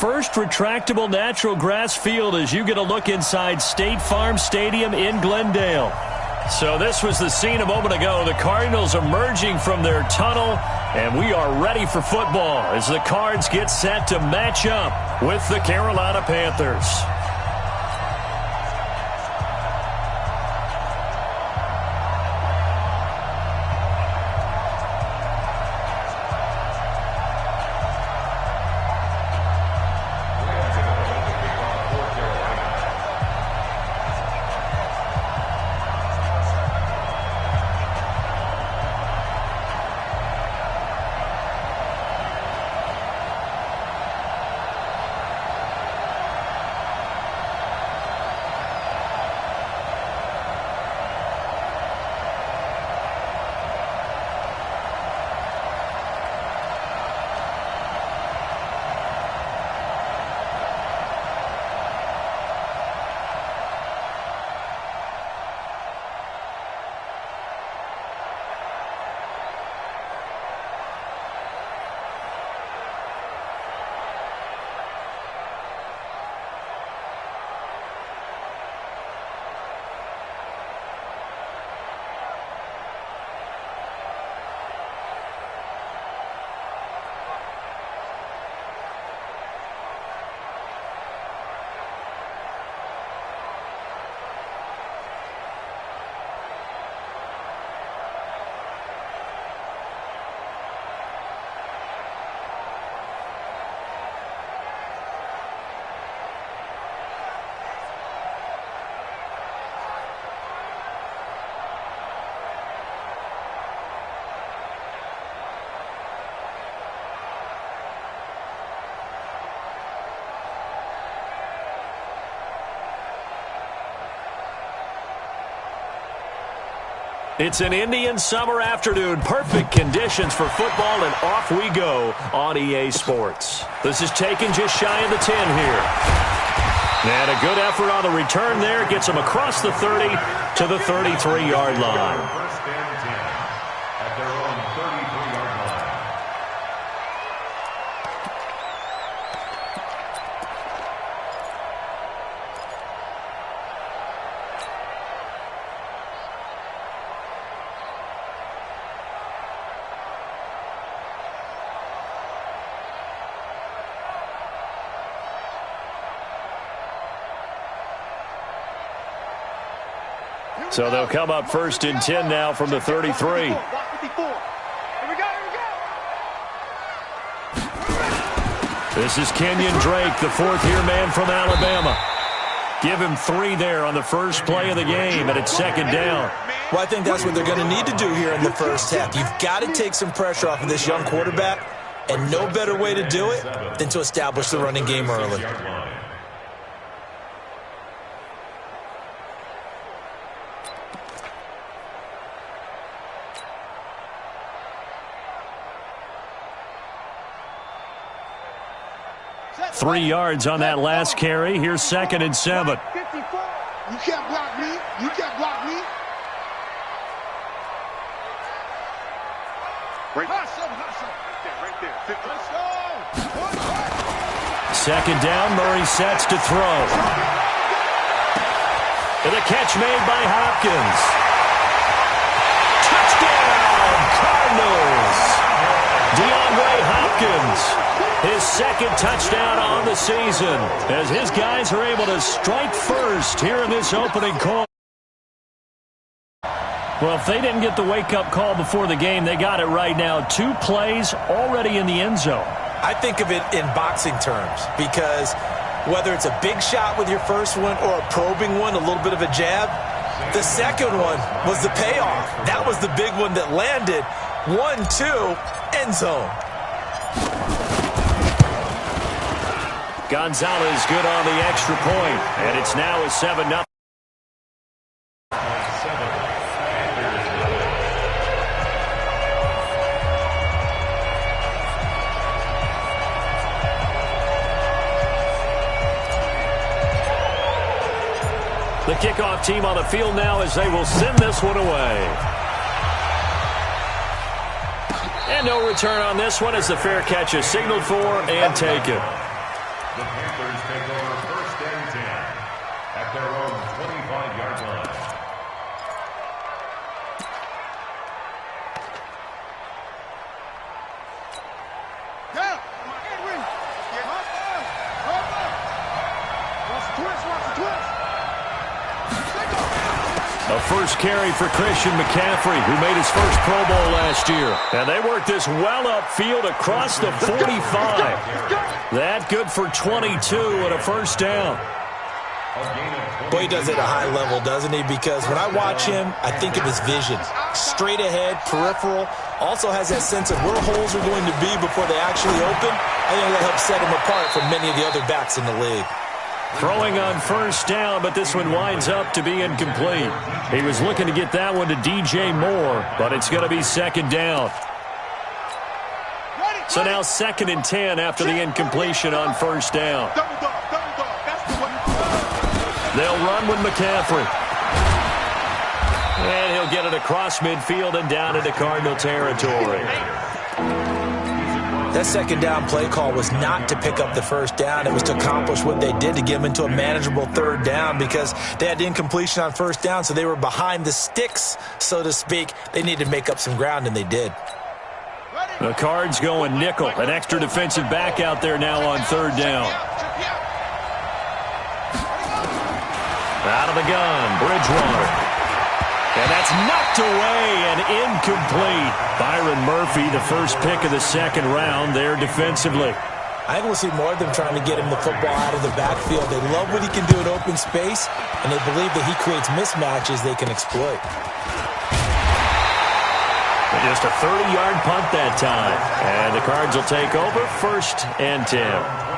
first retractable natural grass field as you get a look inside State Farm Stadium in Glendale. So this was the scene a moment ago. The Cardinals emerging from their tunnel, and we are ready for football as the Cards get set to match up with the Carolina Panthers. It's an Indian summer afternoon. Perfect conditions for football, and off we go on EA Sports. This is taken just shy of the 10 here. And a good effort on the return there. Gets them across the 30 to the 33-yard line. First and 10 at their own 33-yard line. So they'll come up first and 10 now from the 33. This is Kenyon Drake, the fourth-year man from Alabama. Give him 3 there on the first play of the game, and it's second down. Well, I think that's what they're going to need to do here in the first half. You've got to take some pressure off of this young quarterback, and no better way to do it than to establish the running game early. 3 yards on that last carry. Here's second and 7. You can't block me. You can't block me. Right there. Let's go. Second down, Murray sets to throw. And a catch made by Hopkins. Touchdown, Cardinals. DeAndre Hopkins. His second touchdown on the season as his guys are able to strike first here in this opening call. Well, if they didn't get the wake-up call before the game, they got it right now. 2 plays already in the end zone. I think of it in boxing terms because whether it's a big shot with your first one or a probing one, a little bit of a jab, the second one was the payoff. That was the big one that landed. 1-2, end zone. Gonzalez good on the extra point, and it's now a 7-0. The kickoff team on the field now as they will send this one away. And no return on this one as the fair catch is signaled for and taken. The Panthers take over 1st and 10 at their own 25-yard line. A first carry for Christian McCaffrey, who made his first Pro Bowl last year. And they worked this well upfield across the 45. That good for 22 and a first down. Boy, he does it at a high level, doesn't he? Because when I watch him, I think of his vision. Straight ahead, peripheral. Also has that sense of where holes are going to be before they actually open. I think that helps set him apart from many of the other backs in the league. Throwing on first down, but this one winds up to be incomplete. He was looking to get that one to DJ Moore, but it's going to be second down. So now 2nd and 10 after the incompletion on first down. They'll run with McCaffrey. And he'll get it across midfield and down into Cardinal territory. That second down play call was not to pick up the first down. It was to accomplish what they did to get them into a manageable third down because they had incompletion on first down, so they were behind the sticks, so to speak. They needed to make up some ground, and they did. The Cards going nickel. An extra defensive back out there now on third down. Out of the gun, Bridgewater. And that's knocked away and incomplete. Byron Murphy, the first pick of the second round there defensively. I think we'll see more of them trying to get him the football out of the backfield. They love what he can do in open space, and they believe that he creates mismatches they can exploit. Just a 30-yard punt that time. And the Cards will take over 1st and 10.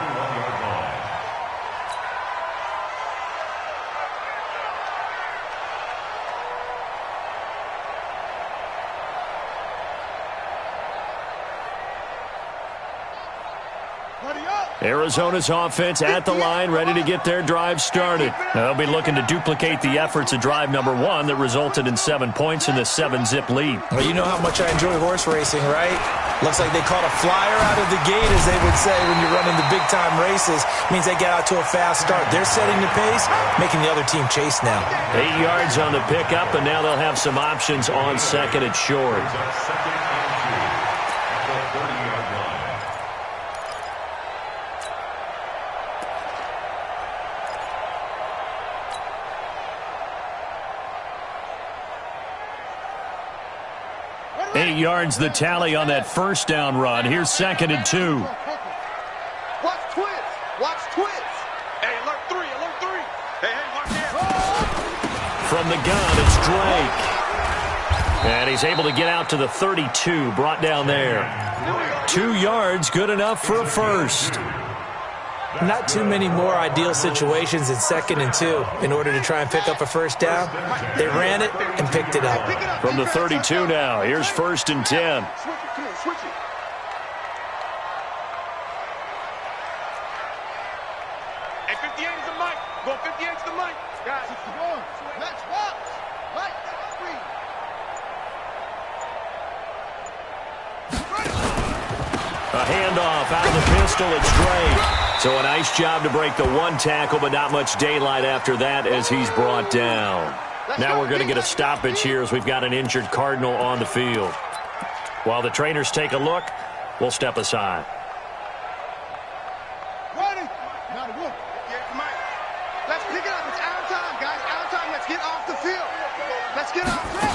Arizona's offense at the line, ready to get their drive started. They'll be looking to duplicate the efforts of drive number 1 that resulted in 7 points in the 7-zip lead. Well, you know how much I enjoy horse racing, right? Looks like they caught a flyer out of the gate, as they would say when you're running the big-time races. Means they get out to a fast start. They're setting the pace, making the other team chase now. 8 yards on the pickup, and now they'll have some options on 2nd and short. Yards the tally on that first down run. Here's 2nd and 2. Watch twins. Watch twins. Hey, alert 3, alert 3. Hey, watch out. From the gun, it's Drake. And he's able to get out to the 32, brought down there. 2 yards, good enough for a first. Not too many more ideal situations in 2nd and 2 in order to try and pick up a first down. They ran it and picked it up. From the 32 now, here's 1st and 10. Switch it. Hey, 58 is the mic. Go 58 is the mic. Guys, let's watch. Right. A handoff out of the pistol, it's Drake. So a nice job to break the 1 tackle, but not much daylight after that as he's brought down. Now we're going to get a stoppage here as we've got an injured Cardinal on the field. While the trainers take a look, we'll step aside. Ready? Now the look. Let's pick it up. It's out of time, guys. Out of time. Let's get off the field. Let's get off the field.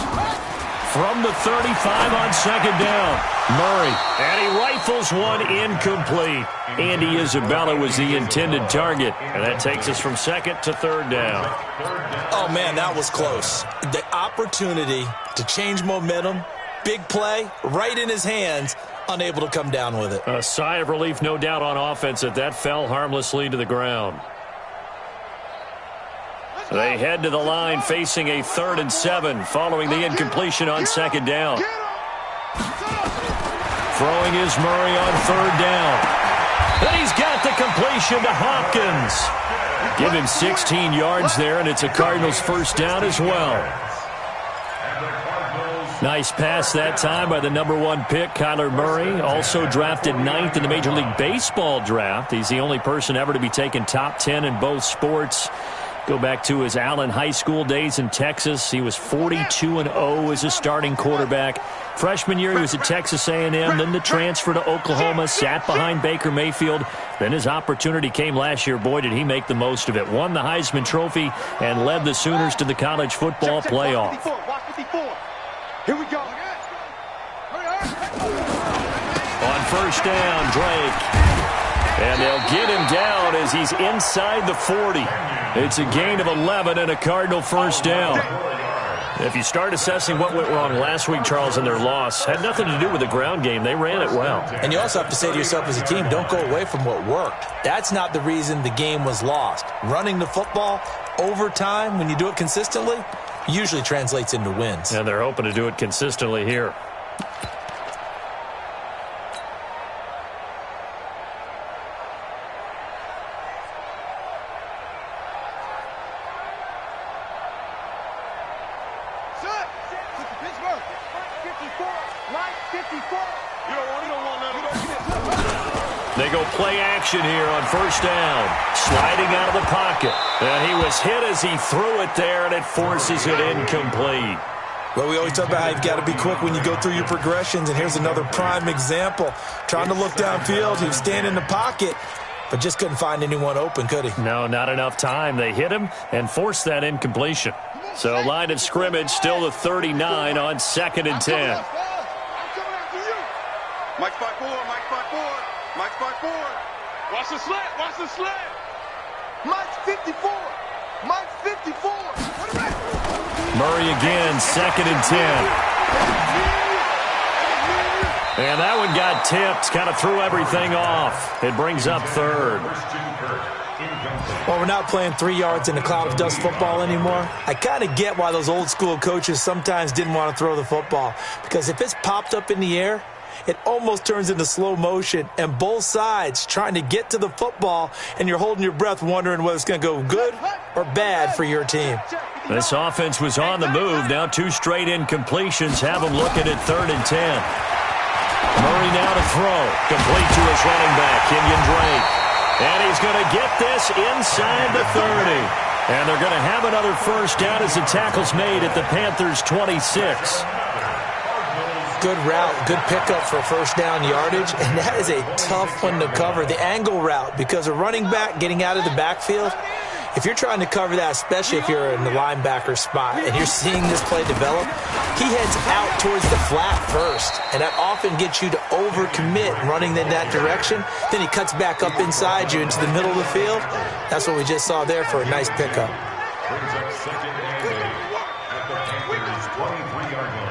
From the 35 on 2nd down, Murray. And he rifles one incomplete. Andy Isabella was the intended target. And that takes us from 2nd to 3rd down. Oh, man, that was close. The opportunity to change momentum, big play, right in his hands, unable to come down with it. A sigh of relief, no doubt, on offense that fell harmlessly to the ground. They head to the line facing a 3rd and 7 following the incompletion on 2nd down. Throwing is Murray on 3rd down. And he's got the completion to Hopkins. Give him 16 yards there, and it's a Cardinals first down as well. And the Cardinals Nice pass that time by the #1 pick, Kyler Murray. Also drafted 9th in the Major League Baseball draft. He's the only person ever to be taken top 10 in both sports. Go back to his Allen High School days in Texas. He was 42-0 as a starting quarterback. Freshman year, he was at Texas A&M, then the transfer to Oklahoma, sat behind Baker Mayfield. Then his opportunity came last year. Boy, did he make the most of it. Won the Heisman Trophy and led the Sooners to the college football playoff. Here we go. On first down, Drake. And they'll get him down as he's inside the 40. It's a gain of 11 and a Cardinal first down. If you start assessing what went wrong last week, Charles, in their loss, had nothing to do with the ground game. They ran it well. And you also have to say to yourself as a team, don't go away from what worked. That's not the reason the game was lost. Running the football over time, when you do it consistently, usually translates into wins. And they're hoping to do it consistently here. They go play action here on first down. Sliding out of the pocket. And he was hit as he threw it there, and it forces it incomplete. Well, we always talk about how you've got to be quick when you go through your progressions, and here's another prime example. Trying to look downfield, he was standing in the pocket, but just couldn't find anyone open, could he? No, not enough time. They hit him and forced that incompletion. So line of scrimmage still the 39 on 2nd and 10. Mike spot 4, Mike spot 4, Mike spot 4. Watch the slant, watch the slant. Mike's 54, Mike's 54. Murray again, 2nd and 10. And that one got tipped, kind of threw everything off. It brings up 3rd. Well, we're not playing 3 yards in a cloud of dust football anymore. I kind of get why those old school coaches sometimes didn't want to throw the football. Because if it's popped up in the air, it almost turns into slow motion, and both sides trying to get to the football, and you're holding your breath wondering whether it's going to go good or bad for your team. This offense was on the move. Now 2 straight incompletions have them looking at 3rd and 10. Murray now to throw. Complete to his running back, Kenyon Drake. And he's going to get this inside the 30. And they're going to have another first down as the tackle's made at the Panthers' 26. Good route, good pickup for first down yardage, and that is a tough one to cover, the angle route, because a running back getting out of the backfield, if you're trying to cover that, especially if you're in the linebacker spot and you're seeing this play develop, he heads out towards the flat first, and that often gets you to overcommit running in that direction. Then he cuts back up inside you into the middle of the field. That's what we just saw there for a nice pickup. Brings up 2nd and 8 at the Panthers' 23-yard line.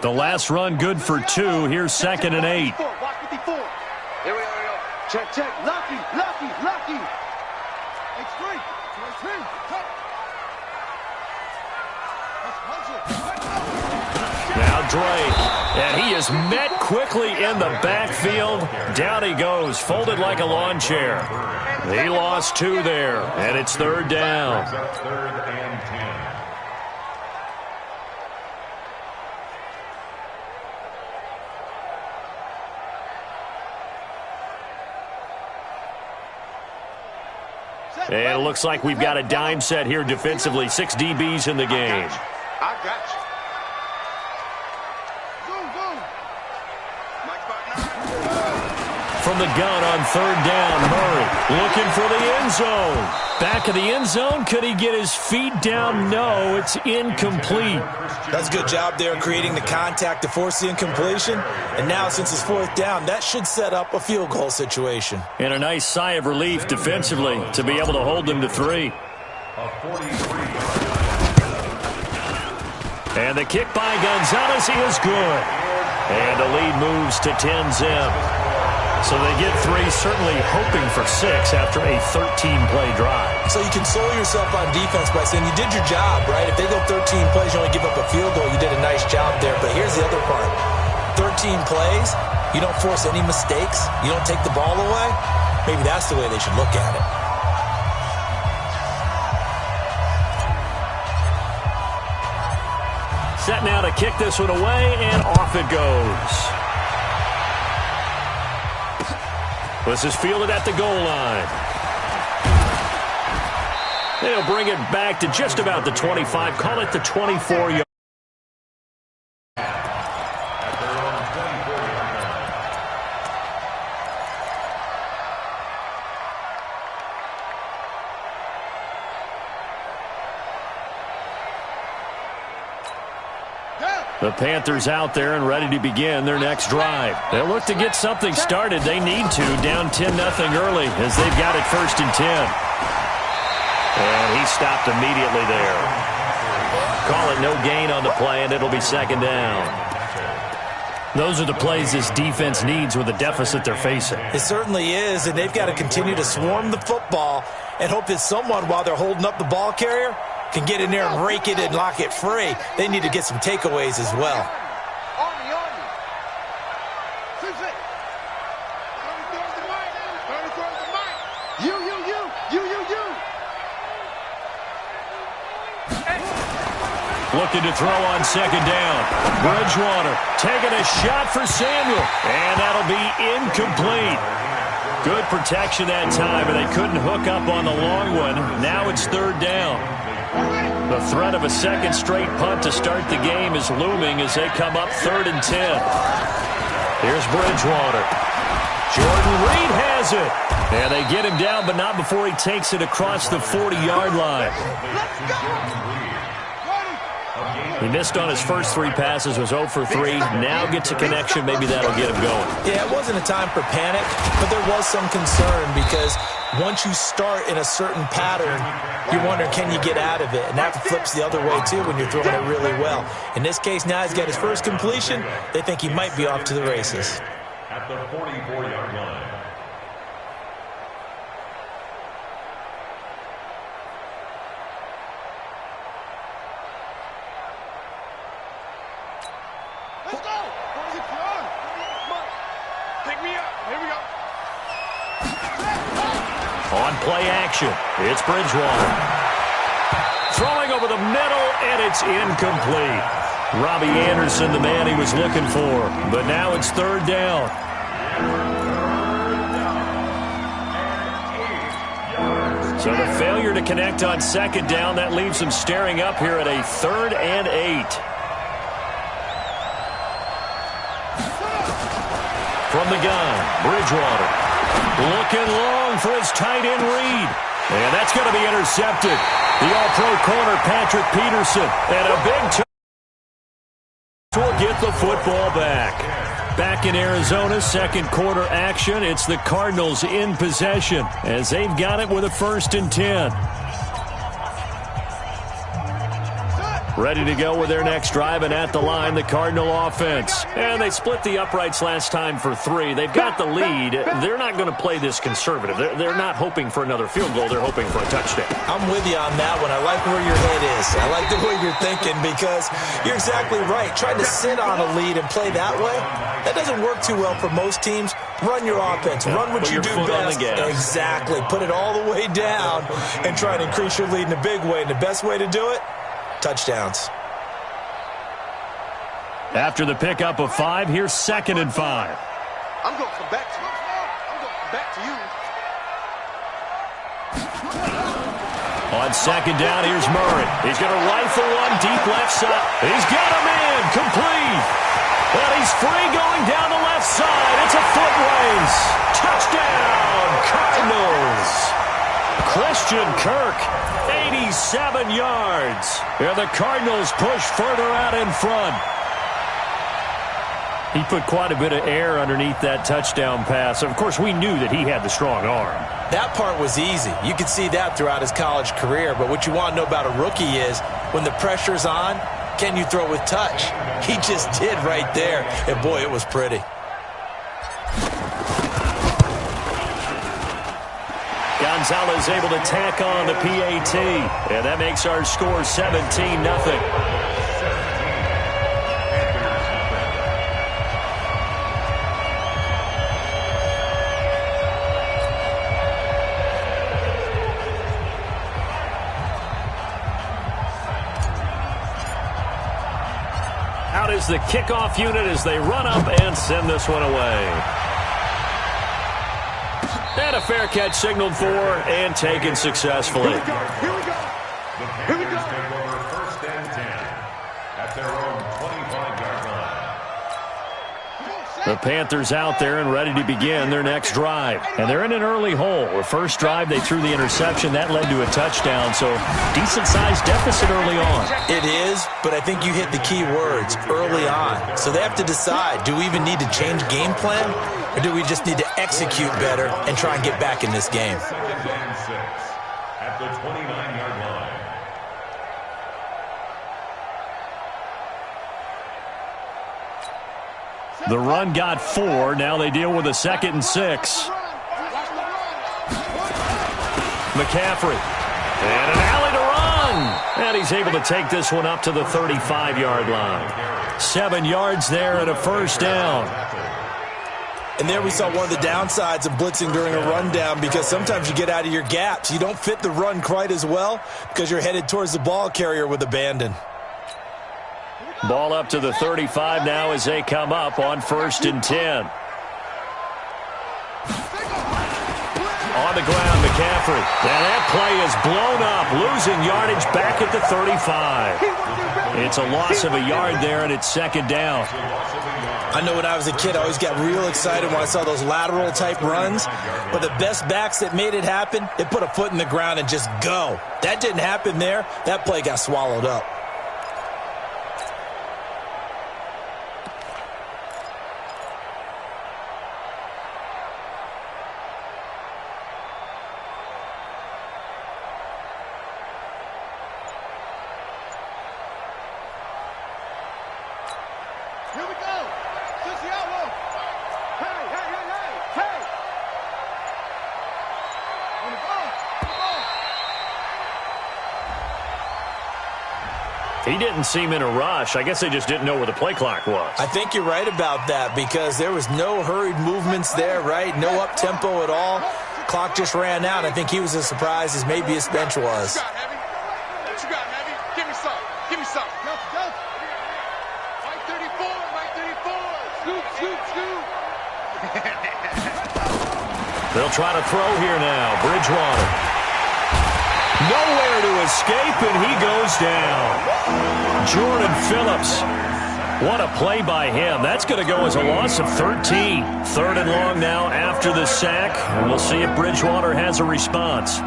The last run good for 2. Here's 2nd and 8. Here we go. Check, check. Lucky. X3. Now Drake, and he is met quickly in the backfield. Down he goes, folded like a lawn chair. He lost 2 there, and it's 3rd down. 3rd and 10. And it looks like we've got a dime set here defensively. 6 DBs in the game. I got you. Zoom. Mike spot 9. From the gun on 3rd down, Murray looking for the end zone. Back of the end zone. Could he get his feet down? No, it's incomplete. That's a good job there creating the contact to force the incompletion. And now, since it's 4th down, that should set up a field goal situation. And a nice sigh of relief defensively to be able to hold them to 3. And the kick by Gonzalez, he is good. And the lead moves to 10-zip. So they get 3, certainly hoping for 6 after a 13-play drive. So you console yourself on defense by saying you did your job, right? If they go 13 plays, you only give up a field goal, you did a nice job there. But here's the other part. 13 plays, you don't force any mistakes, you don't take the ball away, maybe that's the way they should look at it. Set now to kick this one away, and off it goes. This is fielded at the goal line. They'll bring it back to just about the 25. Call it the 24-yard. The Panthers out there and ready to begin their next drive. They'll look to get something started. They need to, down 10-0 early as they've got it 1st and 10. And he stopped immediately there. Call it no gain on the play, and it'll be 2nd down. Those are the plays this defense needs with the deficit they're facing. It certainly is, and they've got to continue to swarm the football and hope that someone, while they're holding up the ball carrier, can get in there and rake it and lock it free. They need to get some takeaways as well. Army. You. Looking to throw on 2nd down. Bridgewater taking a shot for Samuel, and that'll be incomplete. Good protection that time, and they couldn't hook up on the long one. Now it's 3rd down. The threat of a second straight punt to start the game is looming as they come up 3rd and 10. Here's Bridgewater. Jordan Reed has it. And they get him down, but not before he takes it across the 40-yard line. Let's go. He missed on his first 3 passes, was 0 for 3. Now gets a connection. Maybe that'll get him going. Yeah, it wasn't a time for panic, but there was some concern because once you start in a certain pattern, you wonder, can you get out of it? And that flips the other way, too, when you're throwing it really well. In this case, now he's got his first completion. They think he might be off to the races. At the 44-yard line. Let's go. Pick me up. Here we go. On play action, it's Bridgewater. Throwing over the middle, and it's incomplete. Robbie Anderson, the man he was looking for. But now it's 3rd down. So the failure to connect on 2nd down, that leaves them staring up here at a 3rd and 8. From the gun, Bridgewater. Looking long for his tight end Reed. And that's going to be intercepted. The all-pro corner, Patrick Peterson. And a big will get the football back. Back in Arizona, 2nd quarter action. It's the Cardinals in possession as they've got it with a 1st and 10. Ready to go with their next drive, and at the line, the Cardinal offense. And they split the uprights last time for 3. They've got the lead. They're not going to play this conservative. They're not hoping for another field goal. They're hoping for a touchdown. I'm with you on that one. I like where your head is. I like the way you're thinking because you're exactly right. Trying to sit on a lead and play that way, that doesn't work too well for most teams. Run your offense. Run what you do best. Exactly. Put it all the way down and try and increase your lead in a big way. And the best way to do it, touchdowns. After the pickup of 5, here's 2nd and 5. I'm going to come back to you. On 2nd down, here's Murray. He's going to rifle one deep left side. He's got him in. Complete. And he's free going down the left side. It's a foot race. Touchdown, Cardinals. Christian Kirk, 87 yards. And the Cardinals push further out in front. He put quite a bit of air underneath that touchdown pass. Of course, we knew that he had the strong arm. That part was easy. You could see that throughout his college career. But what you want to know about a rookie is when the pressure's on, can you throw with touch? He just did right there. And, boy, it was pretty. Gonzalez able to tack on the PAT. And that makes our score 17-0. Out is the kickoff unit as they run up and send this one away. And a fair catch signaled for and taken successfully. The Panthers take over first and 10 at their own 25-yard line. The Panthers out there and ready to begin their next drive. And they're in an early hole. The first drive, they threw the interception. That led to a touchdown, so decent-sized deficit early on. It is, but I think you hit the key words, early on. So they have to decide, do we even need to change game plan, or do we just need to execute better and try and get back in this game? Second and 6 at the 29-yard line. The run got 4. Now they deal with a 2nd and 6. McCaffrey. And an alley to run. And he's able to take this one up to the 35-yard line. 7 yards there and a first down. And there we saw one of the downsides of blitzing during a rundown, because sometimes you get out of your gaps. You don't fit the run quite as well because you're headed towards the ball carrier with abandon. Ball up to the 35 now as they come up on 1st and 10. On the ground, McCaffrey. And that play is blown up, losing yardage back at the 35. It's a loss of a yard there, and it's 2nd down. I know when I was a kid, I always got real excited when I saw those lateral-type runs. But the best backs that made it happen, they put a foot in the ground and just go. That didn't happen there. That play got swallowed up. Here we go. Just the outlaw. Hey, hey, hey, hey, hey. On the ball. He didn't seem in a rush. I guess they just didn't know where the play clock was. I think you're right about that, because there was no hurried movements there, right? No up-tempo at all. Clock just ran out. I think he was as surprised as maybe his bench was. What you got, Heavy? Give me some. Give me some. Go. Mike 34. Mike 34. Scoop. They'll try to throw here now. Bridgewater. Nowhere to escape, and he goes down. Jordan Phillips. What a play by him. That's going to go as a loss of 13. 3rd and long now after the sack. And we'll see if Bridgewater has a response.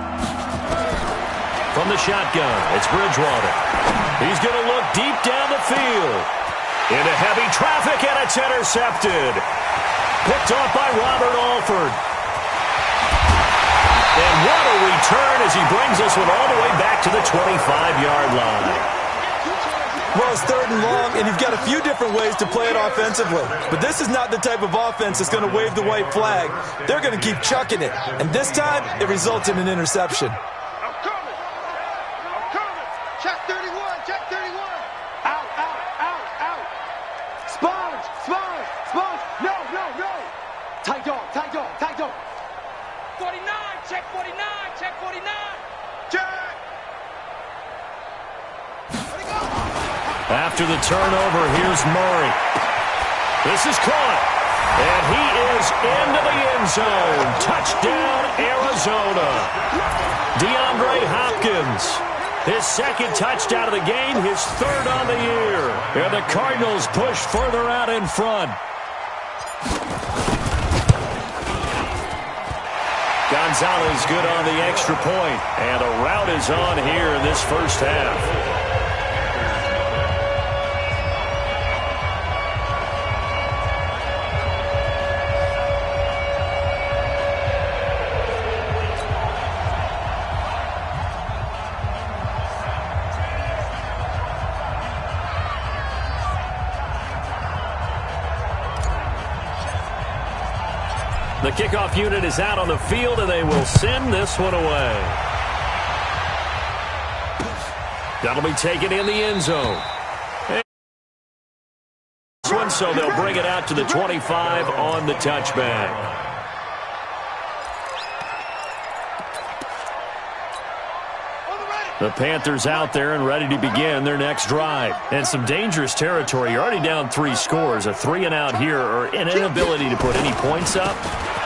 From the shotgun, it's Bridgewater. He's going to look deep down the field. Into heavy traffic, and it's intercepted. Picked off by Robert Alford. And what a return as he brings this one all the way back to the 25-yard line. Well, it's 3rd and long, and you've got a few different ways to play it offensively. But this is not the type of offense that's going to wave the white flag. They're going to keep chucking it. And this time, it results in an interception. I'm coming. Check 31. Out. Sponge. No. Tight dog. 49. Check 49. Check. After the turnover, here's Murray. This is caught. And he is into the end zone. Touchdown, Arizona. DeAndre Hopkins. His 2nd touchdown of the game, his 3rd on the year. And the Cardinals push further out in front. Gonzalez good on the extra point. And a rout is on here in this first half. The kickoff unit is out on the field, and they will send this one away. That'll be taken in the end zone. This one, so they'll bring it out to the 25 on the touchback. The Panthers out there and ready to begin their next drive. And some dangerous territory. You're already down 3 scores. A 3-and-out here or an inability to put any points up.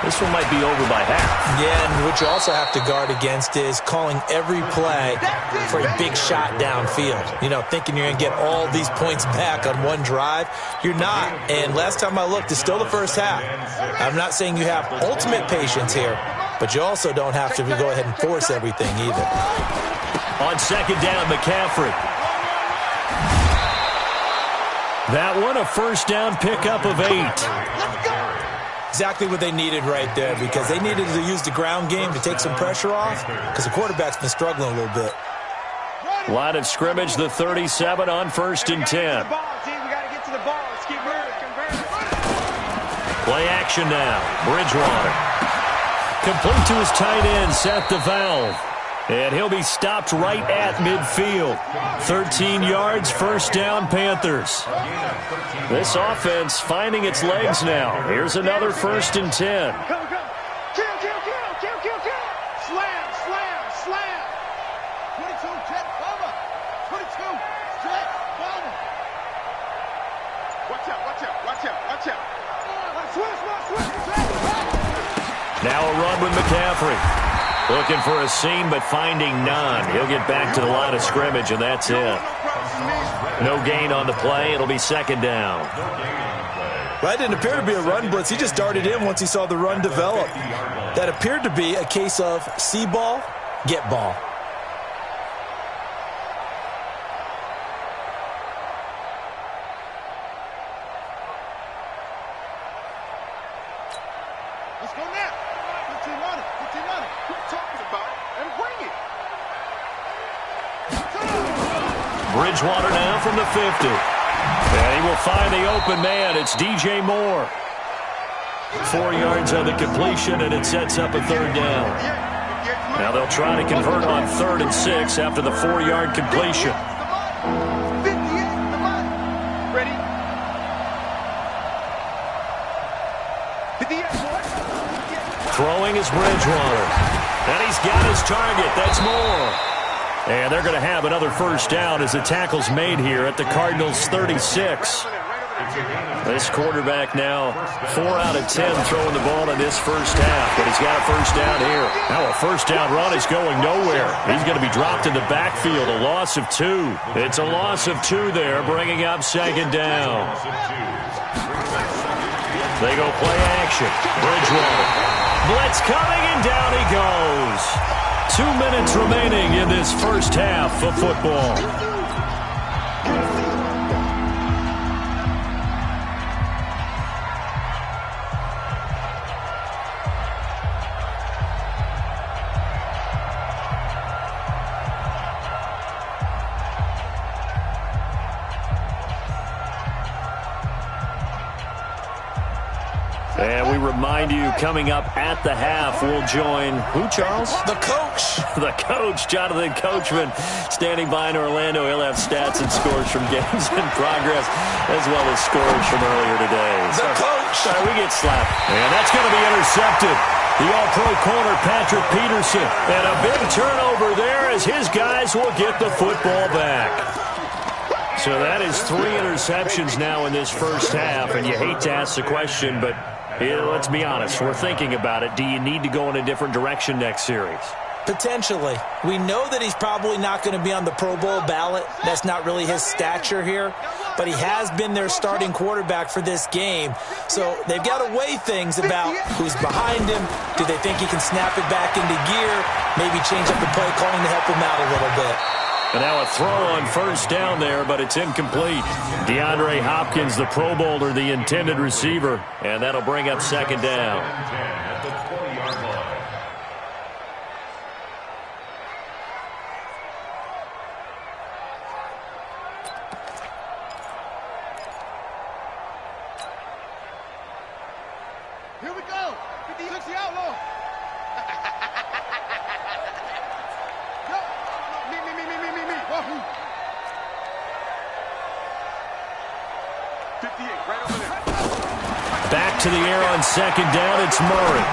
This one might be over by half. Yeah, and what you also have to guard against is calling every play for a big shot downfield. You know, thinking you're going to get all these points back on one drive. You're not. And last time I looked, it's still the first half. I'm not saying you have ultimate patience here, but you also don't have to go ahead and force everything either. On second down, McCaffrey. That one, a first down pickup of 8. Exactly what they needed right there, because they needed to use the ground game to take some pressure off, because the quarterback's been struggling a little bit. Line of scrimmage, the 37 on 1st and 10. Play action now. Bridgewater. Complete to his tight end, Seth DeValve. And he'll be stopped right at midfield. 13 yards, first down, Panthers. This offense finding its legs now. Here's another 1st and 10. Come. Kill. Slam. 22, jet cover. 22, jet cover. Watch out. Switch. Now a run with McCaffrey. Looking for a seam, but finding none. He'll get back to the line of scrimmage, and that's it. No gain on the play. It'll be second down. Well, that didn't appear to be a run blitz. He just darted in once he saw the run develop. That appeared to be a case of see ball, get ball. Let's go now. 15 on it. What you talking about? And bring it. Bridgewater now from the 50. And he will find the open man. It's DJ Moore. 4 yards on the completion, and it sets up a third down. Now they'll try to convert on 3rd and 6 after the 4-yard completion. 58, ready? 58, Throwing is Bridgewater. And he's got his target. That's Moore. And they're going to have another first down as the tackle's made here at the Cardinals' 36. This quarterback now 4 out of 10 throwing the ball in this first half, but he's got a first down here. Now a first down run is going nowhere. He's going to be dropped in the backfield, a loss of 2. It's a loss of 2 there, bringing up second down. They go play action. Bridgewater. Blitz coming, and down he goes. 2 minutes remaining in this first half of football. And we remind you, coming up at the half, we'll join who, Charles? The coach. The coach, Jonathan Coachman, standing by in Orlando. He'll have stats and scores from games in progress, as well as scores from earlier today. The coach. Sorry, we get slapped. And that's going to be intercepted. The all-pro corner, Patrick Peterson. And a big turnover there as his guys will get the football back. So that is 3 interceptions now in this first half, and you hate to ask the question, but let's be honest, we're thinking about it. Do you need to go in a different direction next series? Potentially. We know that he's probably not going to be on the Pro Bowl ballot. That's not really his stature here, but he has been their starting quarterback for this game. So they've got to weigh things about who's behind him. Do they think he can snap it back into gear? Maybe change up the play calling to help him out a little bit. And now a throw on first down there, but it's incomplete. DeAndre Hopkins, the Pro Bowler, the intended receiver, and that'll bring up second down. At the 20-yard line. Here we go. 56 the outlaw. Me. Wahoo. 58, right over there. Back to the air on second down. It's Murray.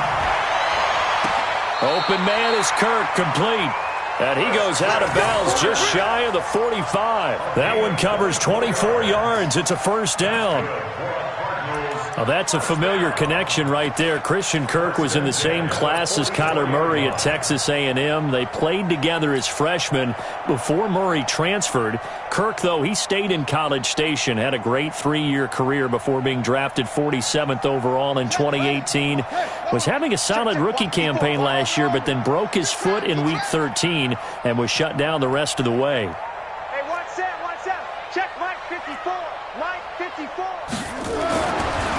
Open man is Kirk, complete. And he goes out of bounds just shy of the 45. That one covers 24 yards. It's a first down. Well, that's a familiar connection right there. Christian Kirk was in the same class as Kyler Murray at Texas A&M. They played together as freshmen before Murray transferred. Kirk, though, he stayed in College Station, had a great 3-year career before being drafted 47th overall in 2018. Was having a solid rookie campaign last year, but then broke his foot in Week 13 and was shut down the rest of the way. Hey, one set. Check Mike 54. Mike 54.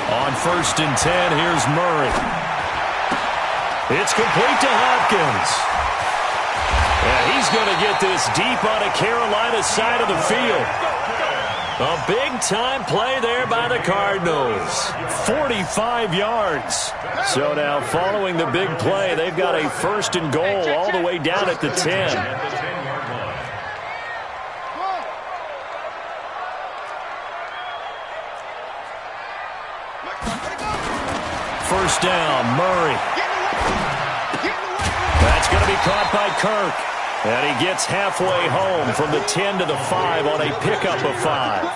On 1st and 10, here's Murray. It's complete to Hopkins. And he's going to get this deep on a Carolina side of the field. A big-time play there by the Cardinals. 45 yards. So now following the big play, they've got a 1st and goal all the way down at the 10. First down, Murray. That's going to be caught by Kirk. And he gets halfway home from the 10 to the 5 on a pickup of 5.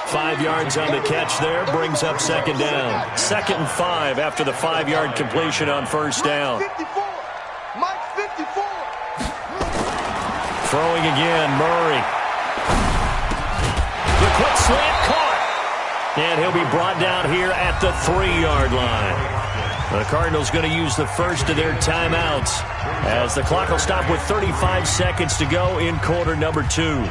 5 yards on the catch there, brings up 2nd down. 2nd and 5 after the 5-yard completion on 1st down. Mike 54. Throwing again, Murray. The quick slant caught. And he'll be brought down here at the 3-yard line. The Cardinals going to use the first of their timeouts as the clock will stop with 35 seconds to go in quarter number 2.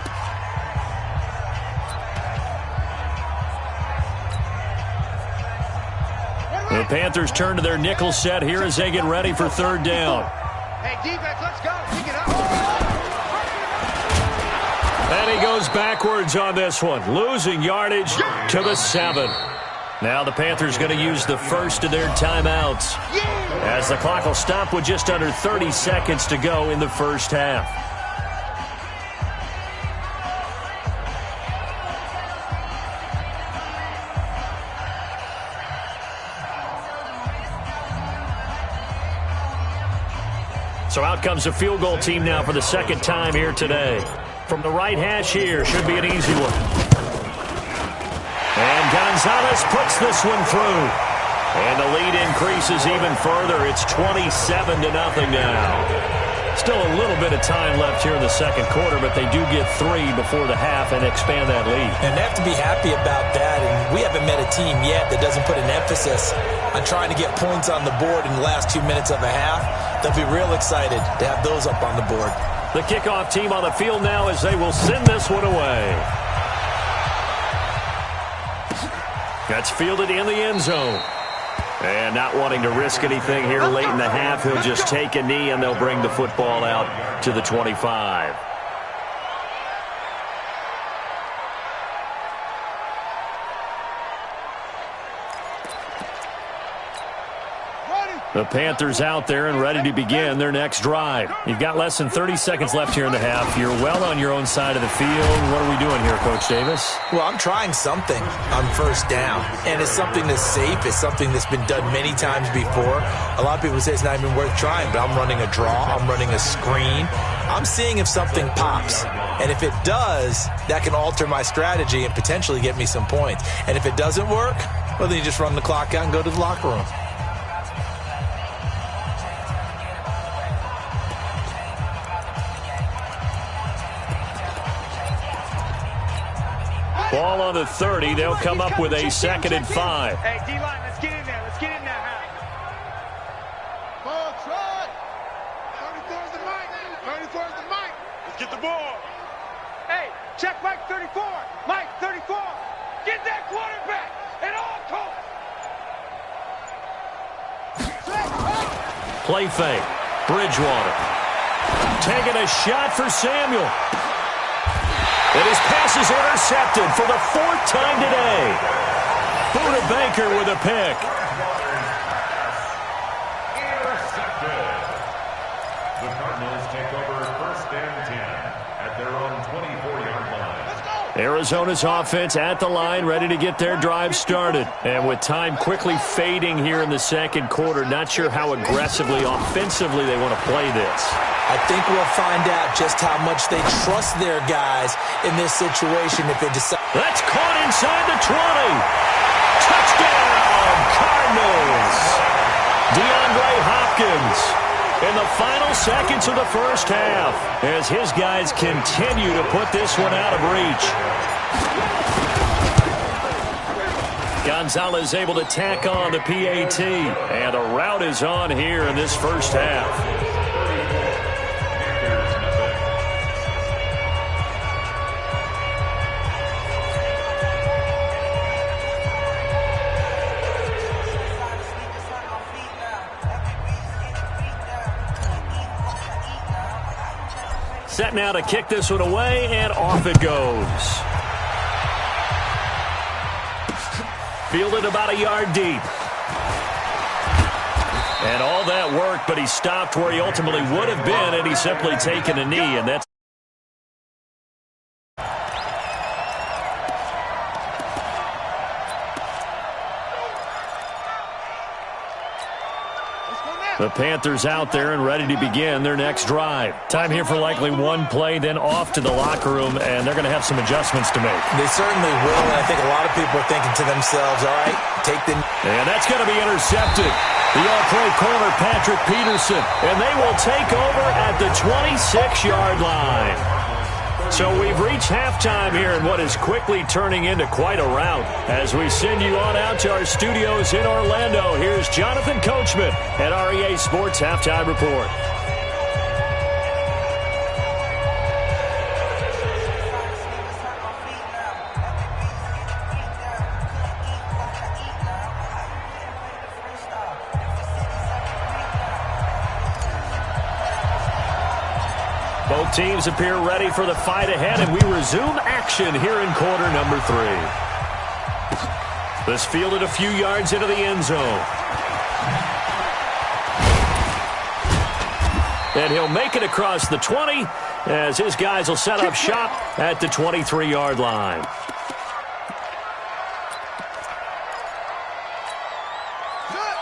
The Panthers turn to their nickel set here as they get ready for 3rd down. Hey, defense, let's go. Pick it up. And he goes backwards on this one, losing yardage to the 7. Now the Panthers going to use the first of their timeouts as the clock will stop with just under 30 seconds to go in the first half. So out comes the field goal team now for the 2nd time here today. From the right hash here, should be an easy one. And Gonzalez puts this one through. And the lead increases even further. It's 27-0 now. Still a little bit of time left here in the 2nd quarter, but they do get 3 before the half and expand that lead. And they have to be happy about that. And we haven't met a team yet that doesn't put an emphasis on trying to get points on the board in the last 2 minutes of a half. They'll be real excited to have those up on the board. The kickoff team on the field now as they will send this one away. That's fielded in the end zone. And not wanting to risk anything here late in the half, he'll just take a knee and they'll bring the football out to the 25. The Panthers out there and ready to begin their next drive. You've got less than 30 seconds left here in the half. You're well on your own side of the field. What are we doing here, Coach Davis? Well, I'm trying something on 1st down. And it's something that's safe. It's something that's been done many times before. A lot of people say it's not even worth trying, but I'm running a draw. I'm running a screen. I'm seeing if something pops. And if it does, that can alter my strategy and potentially get me some points. And if it doesn't work, well, then you just run the clock out and go to the locker room. Ball on the 30. They'll come up with a 2nd and 5. Hey, D-line, let's get in there. Let's get in there. Ball, try. 34 is the mic. 34 is the mic. Let's get the ball. Hey, check Mike 34. Mike 34. Get that quarterback at all costs. Play fake. Bridgewater. Taking a shot for Samuel. And his pass is intercepted for the 4th time today. Buda Baker with a pick. Intercepted. The Cardinals take over 1st and 10 at their own 24-yard line. Arizona's offense at the line, ready to get their drive started. And with time quickly fading here in the 2nd quarter, not sure how aggressively, offensively they want to play this. I think we'll find out just how much they trust their guys in this situation if they decide. That's caught inside the 20. Touchdown, Cardinals. DeAndre Hopkins in the final seconds of the first half as his guys continue to put this one out of reach. Gonzalez able to tack on the PAT, and a rout is on here in this first half. Set now to kick this one away, and off it goes. Fielded about a yard deep. And all that work, but he stopped where he ultimately would have been had he simply taken a knee, and that's the Panthers out there and ready to begin their next drive. Time here for likely one play, then off to the locker room, and they're going to have some adjustments to make. They certainly will, and I think a lot of people are thinking to themselves, all right, take the... And that's going to be intercepted. The all-pro corner, Patrick Peterson, and they will take over at the 26-yard line. So we've reached halftime here in what is quickly turning into quite a rout. As we send you on out to our studios in Orlando, here's Jonathan Coachman at REA Sports Halftime Report. Both teams appear ready for the fight ahead, and we resume action here in quarter number 3. This fielded a few yards into the end zone. And he'll make it across the 20 as his guys will set up shop at the 23-yard line.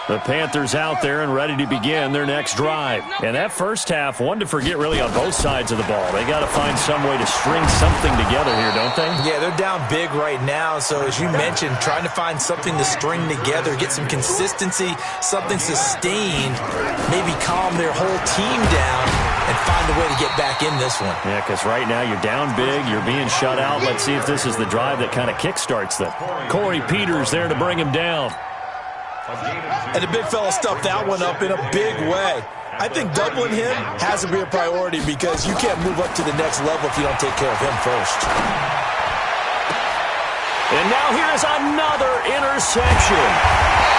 The Panthers out there and ready to begin their next drive. And that first half, one to forget really on both sides of the ball. They got to find some way to string something together here, don't they? Yeah, they're down big right now. So as you mentioned, trying to find something to string together, get some consistency, something sustained, maybe calm their whole team down and find a way to get back in this one. Yeah, because right now you're down big, you're being shut out. Let's see if this is the drive that kind of kickstarts them. Corey Peters there to bring him down. And the big fella stuffed that one up in a big way. I think doubling him has to be a priority because you can't move up to the next level if you don't take care of him first. And now here's another interception.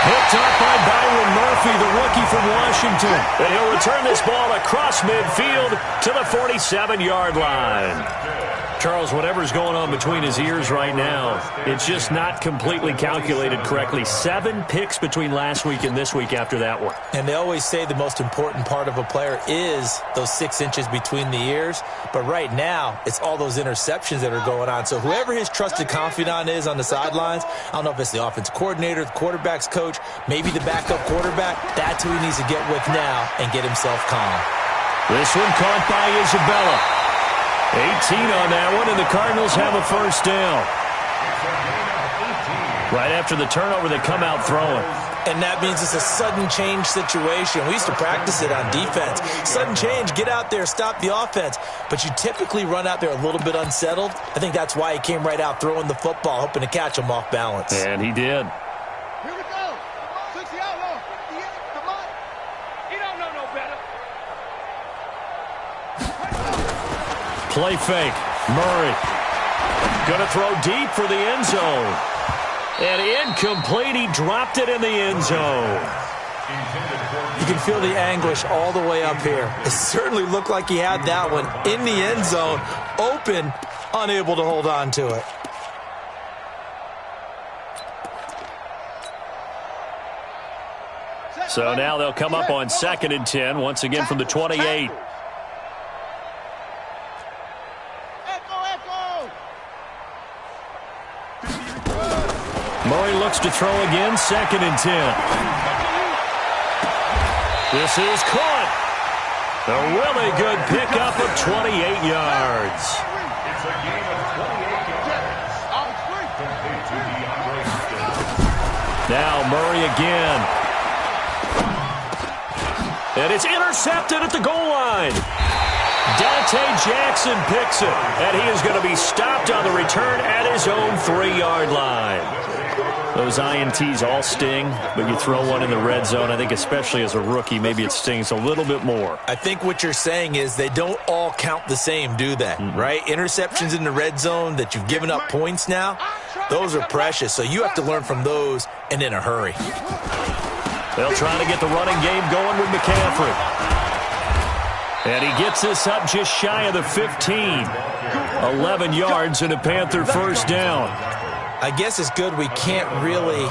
Picked up by Byron Murphy, the rookie from Washington. And he'll return this ball across midfield to the 47-yard line. Charles, whatever's going on between his ears right now, it's just not completely calculated correctly. 7 picks between last week and this week after that one. And they always say the most important part of a player is those 6 inches between the ears. But right now, it's all those interceptions that are going on. So whoever his trusted confidant is on the sidelines, I don't know if it's the offensive coordinator, the quarterback's coach, maybe the backup quarterback, that's who he needs to get with now and get himself calm. This one caught by Isabella. 18 on that one, and the Cardinals have a first down. Right after the turnover, they come out throwing. And that means it's a sudden change situation. We used to practice it on defense. Sudden change, get out there, stop the offense. But you typically run out there a little bit unsettled. I think that's why he came right out throwing the football, hoping to catch him off balance. And he did. Here we go. 60 outlaw. Come on. He don't know no better. Play fake. Murray. Going to throw deep for the end zone. And incomplete. He dropped it in the end zone. You can feel the anguish all the way up here. It certainly looked like he had that one in the end zone, open, unable to hold on to it. So now they'll come up on 2nd and 10, once again from the 28. Murray looks to throw again, 2nd and 10. This is caught. A really good pickup of 28 yards. It's a gain of 28 yards. Complete to DeAndre. Now Murray again. And it's intercepted at the goal line. Dante Jackson picks it, and he is going to be stopped on the return at his own 3-yard line. Those INTs all sting, but you throw one in the red zone, I think especially as a rookie, maybe it stings a little bit more. I think what you're saying is they don't all count the same, do they? Right? Interceptions in the red zone that you've given up points now, those are precious. So you have to learn from those and in a hurry. They'll try to get the running game going with McCaffrey. And he gets this up just shy of the 15. 11 yards and a Panther first down. I guess it's good we can't really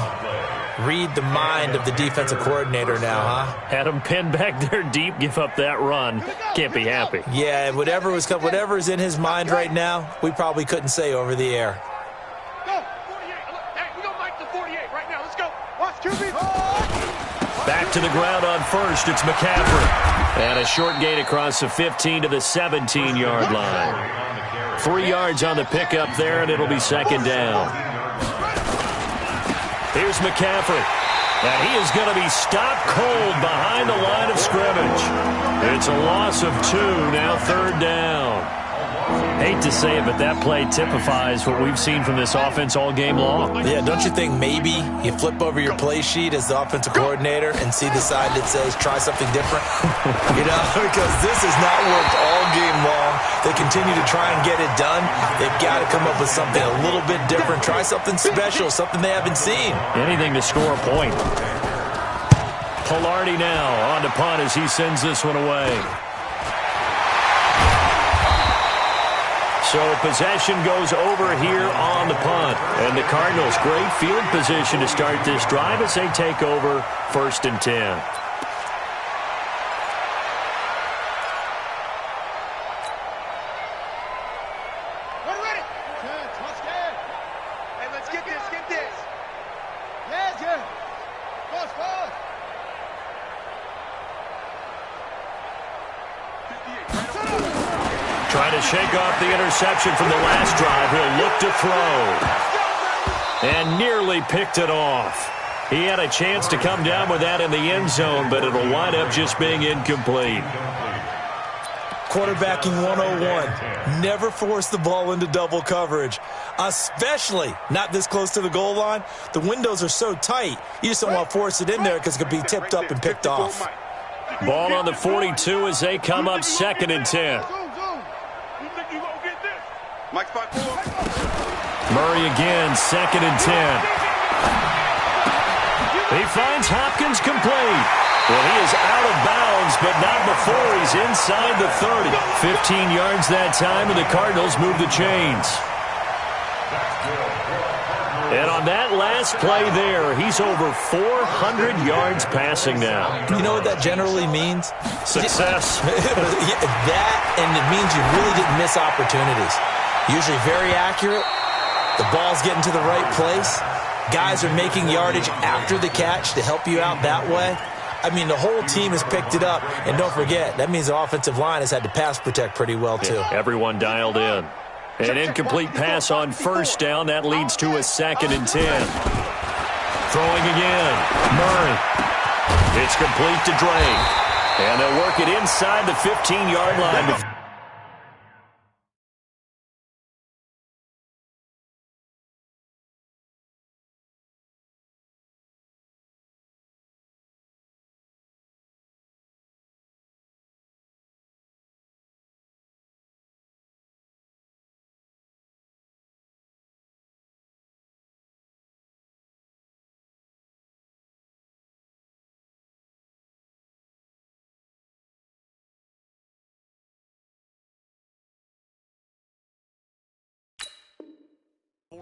read the mind of the defensive coordinator now, huh? Had him pinned back there deep, give up that run. Can't be happy. Yeah, whatever's in his mind right now, we probably couldn't say over the air. Go, 48. Hey, we don't like the 48 right now. Let's go. Watch QB. Back to the ground on first. It's McCaffrey. And a short gain across the 15 to the 17-yard line. 3 yards on the pickup there, and it'll be second down. Here's McCaffrey. And he is going to be stopped cold behind the line of scrimmage. It's a loss of 2, now third down. Hate to say it, but that play typifies what we've seen from this offense all game long. Yeah, don't you think maybe you flip over your play sheet as the offensive coordinator and see the side that says try something different? Because this has not worked all game long. They continue to try and get it done. They've got to come up with something a little bit different. Try something special, something they haven't seen. Anything to score a point. Polardi now on to punt as he sends this one away. So possession goes over here on the punt. And the Cardinals, great field position to start this drive as they take over 1st and 10. We're ready. Hey, let's get this. Get this. Yeah. Pause. Trying to shake off the interception from the last drive. He'll look to throw. And nearly picked it off. He had a chance to come down with that in the end zone, but it'll wind up just being incomplete. Quarterbacking 101. Never force the ball into double coverage, especially not this close to the goal line. The windows are so tight, you just don't want to force it in there because it could be tipped up and picked off. Ball on the 42 as they come up 2nd and 10. Murray again, 2nd and 10. He finds Hopkins complete. Well, he is out of bounds, but not before he's inside the 30. 15 yards that time, and the Cardinals move the chains. And on that last play there, he's over 400 yards passing now. You know what that generally means? Success. That, and it means you really didn't miss opportunities. Usually very accurate. The ball's getting to the right place. Guys are making yardage after the catch to help you out that way. I mean, the whole team has picked it up. And don't forget, that means the offensive line has had to pass protect pretty well, too. Yeah, everyone dialed in. An incomplete pass on first down. That leads to a 2nd and 10. Throwing again. Murray. It's complete to Drake. And they'll work it inside the 15-yard line.